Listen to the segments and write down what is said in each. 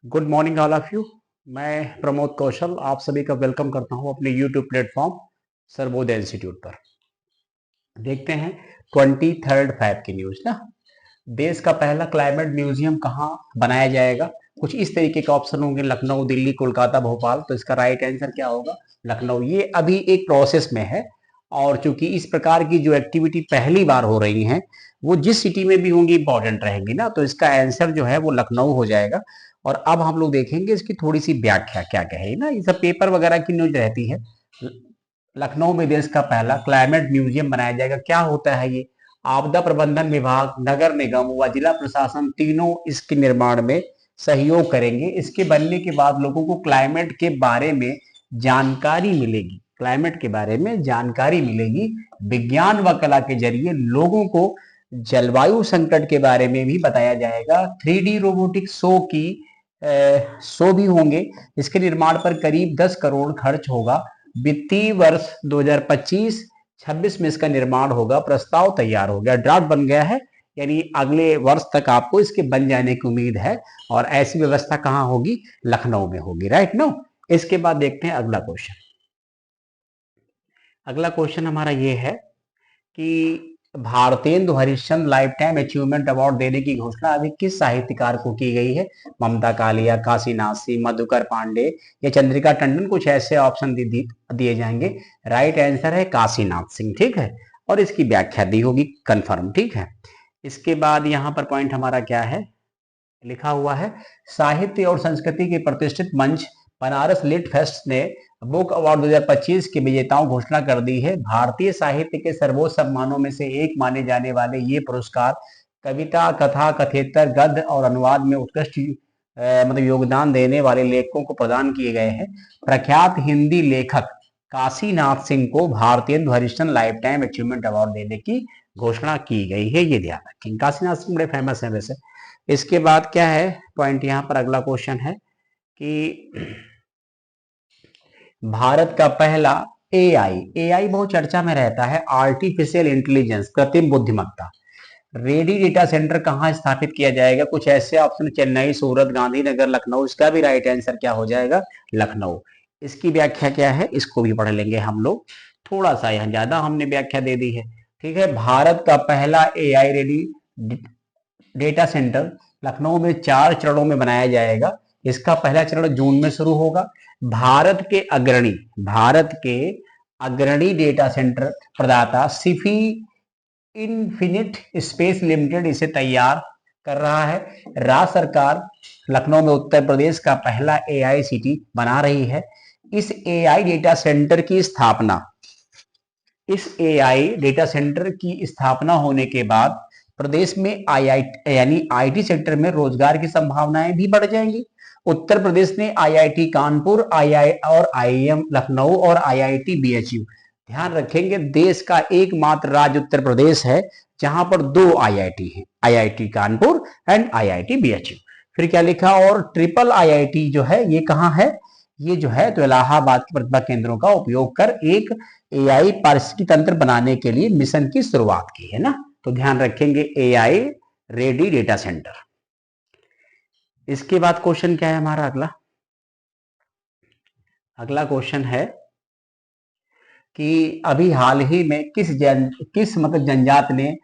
Good morning all of you. मैं प्रमोद कौशल आप सभी का वेलकम करता हूं अपने यूट्यूब प्लेटफॉर्म सर्वोदय इंस्टीट्यूट पर। देखते हैं 23 फेब की न्यूज ना। देश का पहला क्लाइमेट म्यूजियम कहाँ बनाया जाएगा? कुछ इस तरीके के ऑप्शन होंगे, लखनऊ, दिल्ली, कोलकाता, भोपाल। तो इसका राइट आंसर क्या होगा? लखनऊ। ये अभी एक प्रोसेस में है और चूंकि इस प्रकार की जो एक्टिविटी पहली बार हो रही है वो जिस सिटी में भी होंगी इंपॉर्टेंट रहेंगी ना, तो इसका आंसर जो है वो लखनऊ हो जाएगा। और अब हम लोग देखेंगे इसकी थोड़ी सी व्याख्या क्या कहे ना, ये सब पेपर वगैरह की न्यूज रहती है। लखनऊ में देश का पहला क्लाइमेट म्यूजियम बनाया जाएगा। क्या होता है ये? आपदा प्रबंधन विभाग, नगर निगम व जिला प्रशासन तीनों इसके निर्माण में सहयोग करेंगे। इसके बनने के बाद लोगों को क्लाइमेट के बारे में जानकारी मिलेगी। क्लाइमेट के बारे में जानकारी मिलेगी। विज्ञान व कला के जरिए लोगों को जलवायु संकट के बारे में भी बताया जाएगा। 3D रोबोटिक शो भी होंगे। इसके निर्माण पर करीब 10 करोड़ खर्च होगा। वित्तीय वर्ष 2025-26 में इसका निर्माण होगा। प्रस्ताव तैयार हो गया, ड्राफ्ट बन गया है, यानी अगले वर्ष तक आपको इसके बन जाने की उम्मीद है। और ऐसी व्यवस्था कहाँ होगी? लखनऊ में होगी। Right no. इसके बाद देखते हैं अगला क्वेश्चन। अगला क्वेश्चन हमारा ये है कि Bharatendu Harishchandra life time achievement award देने की घोषणा अभी किस साहित्यकार को की गई है? ममता कालिया, काशीनाथ सिंह, मधुकर पांडे या चंद्रिका टंडन? कुछ ऐसे ऑप्शन दिए जाएंगे। राइट आंसर है काशीनाथ सिंह। ठीक है, और इसकी व्याख्या दी होगी कंफर्म। ठीक है, इसके बाद यहाँ पर पॉइंट हमारा क्या है लिखा हुआ है? साहित्य और संस्कृति के प्रतिष्ठित मंच बनारस लिट फेस्ट ने बुक अवार्ड 2025 के विजेताओं घोषणा कर दी है। भारतीय साहित्य के सर्वोच्च सम्मानों में से एक माने जाने वाले ये पुरस्कार कविता, कथा, कथेतर, गद्य और अनुवाद में उत्कृष्ट मतलब योगदान देने वाले लेखकों को प्रदान किए गए हैं। प्रख्यात हिंदी लेखक काशीनाथ सिंह को Bharatendu Harishchandra life time achievement award देने की घोषणा की गई है। ये ध्यान रखें, काशीनाथ सिंह बड़े फेमस है वैसे। इसके बाद क्या है पॉइंट, यहाँ पर अगला क्वेश्चन है कि भारत का पहला एआई बहुत चर्चा में रहता है, आर्टिफिशियल इंटेलिजेंस, कृत्रिम बुद्धिमत्ता, रेडी डेटा सेंटर कहाँ स्थापित किया जाएगा? कुछ ऐसे ऑप्शन, चेन्नई, सूरत, गांधीनगर, लखनऊ। इसका भी राइट आंसर क्या हो जाएगा? लखनऊ। इसकी व्याख्या क्या है इसको भी पढ़ लेंगे हम लोग, थोड़ा सा यहाँ ज्यादा हमने व्याख्या दे दी है। ठीक है, भारत का पहला AI ready data centre Lucknow में 4 चरणों में बनाया जाएगा। इसका पहला चरण जून में शुरू होगा। भारत के अग्रणी डेटा सेंटर प्रदाता सिफी इन्फिनिट स्पेस लिमिटेड इसे तैयार कर रहा है। राज्य सरकार लखनऊ में उत्तर प्रदेश का पहला एआई सिटी बना रही है। इस एआई डेटा सेंटर की स्थापना इस एआई डेटा सेंटर की स्थापना होने के बाद प्रदेश में आई यानी आईटी सेक्टर में रोजगार की संभावनाएं भी बढ़ जाएंगी। उत्तर प्रदेश ने आईआईटी कानपुर, आईआईएम लखनऊ और आईआईटी बीएचयू, ध्यान रखेंगे देश का एकमात्र राज्य उत्तर प्रदेश है जहां पर 2 आईआईटी हैं, IIT Kanpur and IIT BHU. फिर क्या लिखा? और ट्रिपल आईआईटी जो है ये कहाँ है? ये जो है तो इलाहाबाद के प्रतिभा केंद्रों का उपयोग कर एक एआई पारिस्थितिकी तंत्र बनाने के लिए मिशन की शुरुआत की है ना। तो ध्यान रखेंगे एआई रेडी डेटा सेंटर। इसके बाद क्वेश्चन क्या है हमारा अगला? अगला क्वेश्चन है कि अभी हाल ही में किस मतलब जनजाति ने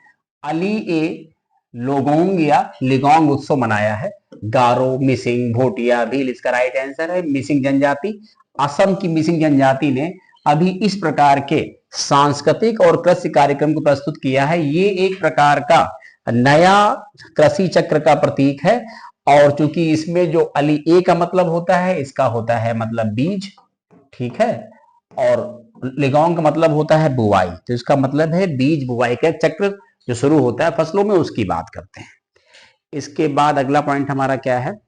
अली ए लोगोंग या लिगोंग उत्सव मनाया है? गारो, मिसिंग, भोटिया, भील। इसका राइट आंसर है मिसिंग जनजाति। असम की मिसिंग जनजाति ने अभी इस प्रकार के सांस्कृतिक और कृषि कार्यक्रम को प्रस्तुत किया है। ये एक प्रकार का नया कृषि चक्र का प्रतीक है। और चूंकि इसमें जो अली ए का मतलब होता है, इसका होता है मतलब बीज, ठीक है, और लिगोंग का मतलब होता है बुआई, तो इसका मतलब है बीज बुआई का चक्र जो शुरू होता है फसलों में, उसकी बात करते हैं। इसके बाद अगला पॉइंट हमारा क्या है?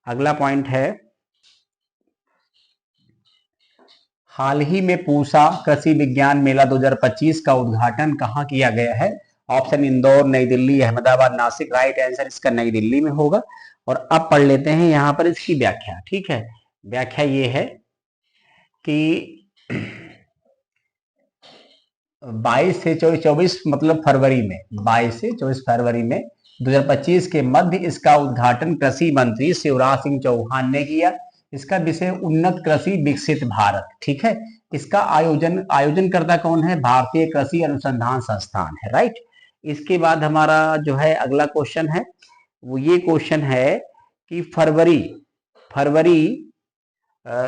अगला पॉइंट है हाल ही में पूसा कृषि विज्ञान मेला 2025 का उद्घाटन कहाँ किया गया है? ऑप्शन इंदौर, नई दिल्ली, अहमदाबाद, नासिक। राइट आंसर इसका नई दिल्ली में होगा। और अब पढ़ लेते हैं यहां पर इसकी व्याख्या। ठीक है, व्याख्या ये है कि 22 से 24 मतलब फरवरी में, 22 से 24 फरवरी में 2025 के मध्य इसका उद्घाटन कृषि मंत्री शिवराज सिंह चौहान ने किया। इसका विषय उन्नत कृषि विकसित भारत, ठीक है। इसका आयोजनकर्ता कौन है? भारतीय कृषि अनुसंधान संस्थान है, राइट। इसके बाद हमारा जो है अगला क्वेश्चन है, वो ये क्वेश्चन है कि फरवरी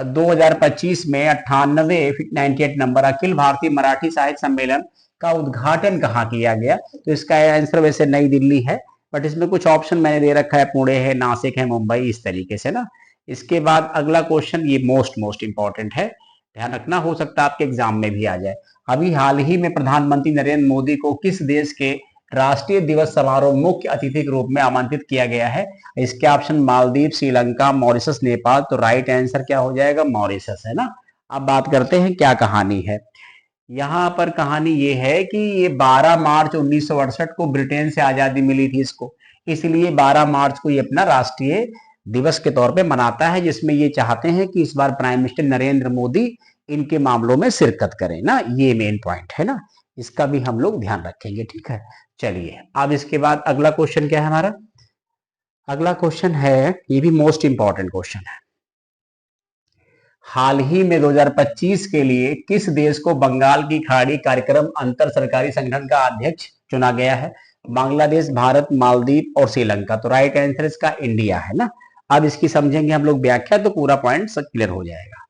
2025 में 98 नंबर अखिल भारतीय मराठी साहित्य सम्मेलन का उद्घाटन कहाँ किया गया? तो इसका आंसर वैसे नई दिल्ली है, बट इसमें कुछ ऑप्शन मैंने दे रखा है, पुणे है, नासिक है, मुंबई, इस तरीके से ना। इसके बाद अगला क्वेश्चन ये मोस्ट इंपॉर्टेंट है, ध्यान रखना, हो सकता है आपके एग्जाम में भी आ जाए। अभी हाल ही में प्रधानमंत्री नरेंद्र मोदी को किस देश के राष्ट्रीय दिवस समारोह मुख्य अतिथि के रूप में आमंत्रित किया गया है? इसके ऑप्शन मालदीव, श्रीलंका, मॉरिशस, नेपाल। तो राइट आंसर क्या हो जाएगा? मॉरिशस, है ना। अब बात करते हैं क्या कहानी है। यहाँ पर कहानी ये है कि ये 12 मार्च 1968 को ब्रिटेन से आजादी मिली थी इसको, इसलिए 12 मार्च को ये अपना राष्ट्रीय दिवस के तौर पे मनाता है, जिसमें ये चाहते हैं कि इस बार प्राइम मिनिस्टर नरेंद्र मोदी इनके मामलों में शिरकत करें ना, ये मेन पॉइंट है ना। इसका भी हम लोग ध्यान रखेंगे, ठीक है। चलिए अब इसके बाद अगला क्वेश्चन क्या है हमारा? अगला क्वेश्चन है, ये भी मोस्ट इंपॉर्टेंट क्वेश्चन है। हाल ही में 2025 के लिए किस देश को बंगाल की खाड़ी कार्यक्रम अंतर सरकारी संगठन का अध्यक्ष चुना गया है? बांग्लादेश, भारत, मालदीव और श्रीलंका। तो राइट आंसर इसका इंडिया है ना। अब इसकी समझेंगे हम लोग व्याख्या, तो पूरा पॉइंट सब क्लियर हो जाएगा,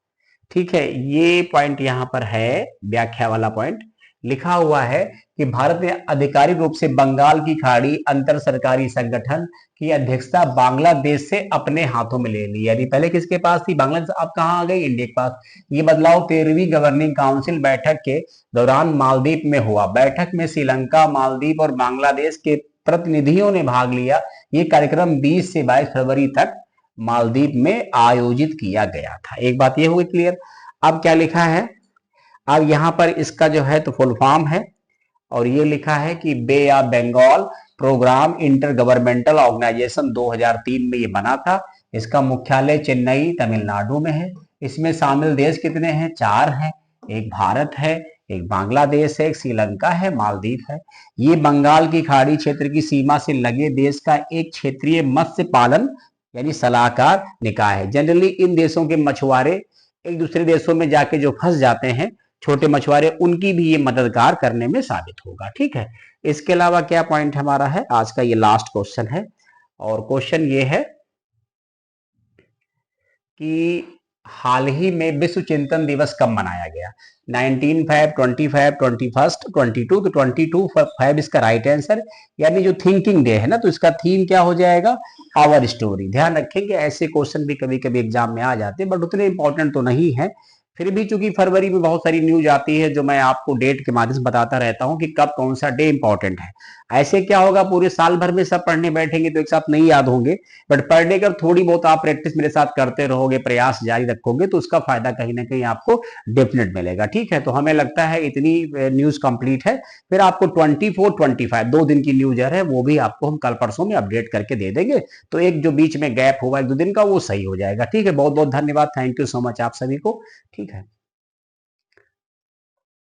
ठीक है। ये पॉइंट यहां पर है, व्याख्या वाला पॉइंट लिखा हुआ है कि भारत ने आधिकारिक रूप से बंगाल की खाड़ी अंतर सरकारी संगठन की अध्यक्षता बांग्लादेश से अपने हाथों में ले ली। यानी पहले किसके पास थी? बांग्लादेश, अब कहां आ गई? इंडिया के पास। ये बदलाव 13वीं गवर्निंग काउंसिल बैठक के दौरान मालदीव में हुआ। बैठक में श्रीलंका, मालदीव और बांग्लादेश के प्रतिनिधियों ने भाग लिया। ये कार्यक्रम 20 से 22 फरवरी तक मालदीव में आयोजित किया गया था। एक बात ये हुई क्लियर। अब क्या लिखा है? अब यहां पर इसका जो है तो फुल फॉर्म है, और ये लिखा है कि Bay of Bengal Programme Inter Governmental Organisation 2003 में ये बना था। इसका मुख्यालय चेन्नई, तमिलनाडु में है। इसमें शामिल देश कितने हैं? 4 हैं। एक भारत है, एक बांग्लादेश है, एक श्रीलंका है, मालदीव है। ये बंगाल की खाड़ी क्षेत्र की सीमा से लगे देश का एक क्षेत्रीय मत्स्य पालन यानी सलाहकार निकाय है। जनरली इन देशों के मछुआरे एक दूसरे देशों में जाके जो फंस जाते हैं, छोटे मछुआरे, उनकी भी ये मददगार करने में साबित होगा, ठीक है। इसके अलावा क्या पॉइंट हमारा है आज का? ये लास्ट क्वेश्चन है, और क्वेश्चन ये है कि हाल ही में विश्व चिंतन दिवस कब मनाया गया? 19 फैब, 25, 21, 22, तो 22 फैब इसका राइट आंसर। यानी जो थिंकिंग डे है ना, तो इसका थीम क्या हो जाएगा? Our story. ध्यान रखेंगे, ऐसे क्वेश्चन भी कभी कभी एग्जाम में आ जाते हैं, बट उतने इंपॉर्टेंट तो नहीं है। फिर भी चूंकि फरवरी में बहुत सारी न्यूज आती है, जो मैं आपको डेट के माध्यम से बताता रहता हूं कि कब कौन सा डे इंपॉर्टेंट है। ऐसे क्या होगा, पूरे साल भर में सब पढ़ने बैठेंगे तो एक साथ नहीं याद होंगे, बट पर डे का थोड़ी बहुत आप प्रैक्टिस मेरे साथ करते रहोगे, प्रयास जारी रखोगे, तो उसका फायदा कहीं ना कहीं आपको डेफिनेट मिलेगा, ठीक है। तो हमें लगता है इतनी न्यूज कंप्लीट है। फिर आपको 24, 25 2 दिन की न्यूज है, वो भी आपको हम कल परसों में अपडेट करके दे देंगे। तो एक जो बीच में गैप हुआ 1-2 दिन का, वो सही हो जाएगा, ठीक है। बहुत बहुत धन्यवाद, थैंक यू सो मच आप सभी को, ठीक है।